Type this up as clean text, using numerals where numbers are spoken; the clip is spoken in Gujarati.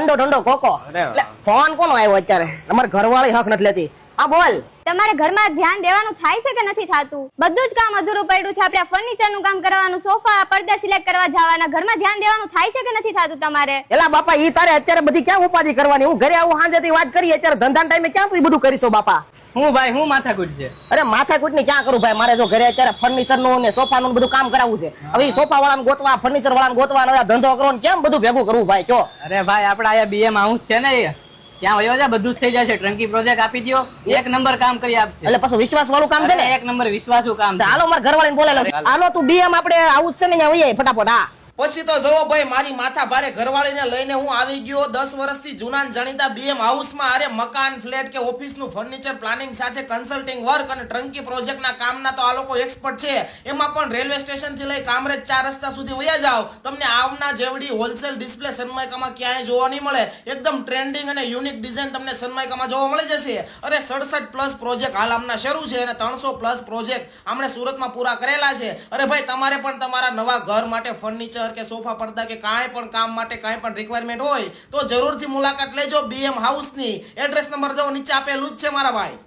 ઠંડો ઠંડો કોકો. એટલે ફોન કોનો આવ્યો અત્યારે? તમારી ઘરવાળી હક નથી લેતી. હા બોલ. તમારે ઘરમાં ધ્યાન દેવાનું થાય છે કે નથી થાતું? બધું જ કામ અધૂરું પડ્યું છે. આપણે ફર્નિચર નું કામ કરવાનું, સોફા પડદા સિલેક્ટ કરવા જવાના, ઘરમાં ધ્યાન દેવાનું થાય છે કે નથી થાતું તમારે? એલા બાપા ઈ તારે અત્યારે બધી ક્યાં ઉપાધિ કરવાની? હું ઘરે આવું સાંજેથી વાત કરી, અત્યારે ધંધા ટાઈમે ક્યાં તું બધું કરીશો બાપા? હું ભાઈ હું માથાકૂટ છે? અરે માથાકૂટ ની ક્યાં કરું ભાઈ? મારે જો ઘરે અત્યારે ફર્નિચર નું ને સોફા નું બધું કામ કરાવવું છે. હવે ઈ સોફા વાળાને ગોતવા, ફર્નિચર વાળાને ગોતવા, હવે ધંધો કરવો ને કેમ બધું ભેગું કરવું ભાઈ કયો? અરે ભાઈ આપડા અહીંયા બીએમ હાઉસ છે ને, ત્યાં વયો જા, બધું જ થઈ જશે. ટ્રંકી પ્રોજેક્ટ આપી દો, એક નંબર કામ કરી આપશે. એટલે પાછું વિશ્વાસ વાળું કામ છે ને? એક નંબર વિશ્વાસુ કામ છે. હાલો મારા ઘરવાળીને બોલાયેલો છે. હાલો તું બીએમ આપણે હાઉસ છે ને ત્યાં વઈ આય ફટાફટ. હા પછી તો જુઓ ભાઈ, મારી માથા ભારે ઘરવાળીને લઈને હું આવી ગયો 10 વર્ષથી જૂના જાણીતા બીએમ હાઉસમાં. અરે મકાન, ફ્લેટ કે ઓફિસનું ફર્નિચર પ્લાનિંગ સાથે કન્સલ્ટિંગ વર્ક અને ટ્રંકી પ્રોજેક્ટના કામના તો આ લોકો એક્સપર્ટ છે. એમાં પણ રેલવે સ્ટેશનથી લઈ કામરેજ 4 રસ્તા સુધી વયા જાઓ, તમને આવના જેવડી હોલસેલ ડિસ્પ્લે સનમાઇકામાં ક્યાંય જોવા નહીં મળે. એકદમ ટ્રેન્ડિંગ અને યુનિક ડિઝાઇન તમને સનમાઇકામાં જોવા મળી જશે. અરે 67+ પ્રોજેક્ટ હાલ આમના શરૂ છે અને 300+ પ્રોજેક્ટ આમણે સુરતમાં પૂરા કરેલા છે. અરે ભાઈ તમારે પણ તમારા નવા ઘર માટે ફર્નિચર કે સોફા પડદા કે કાંઈ પણ કામ માટે કાંઈ પણ રિક્વાયરમેન્ટ હોય તો જરૂરથી મુલાકાત લેજો બીએમ હાઉસની. એડ્રેસ નંબર જો નીચે આપેલું જ છે મારા ભાઈ.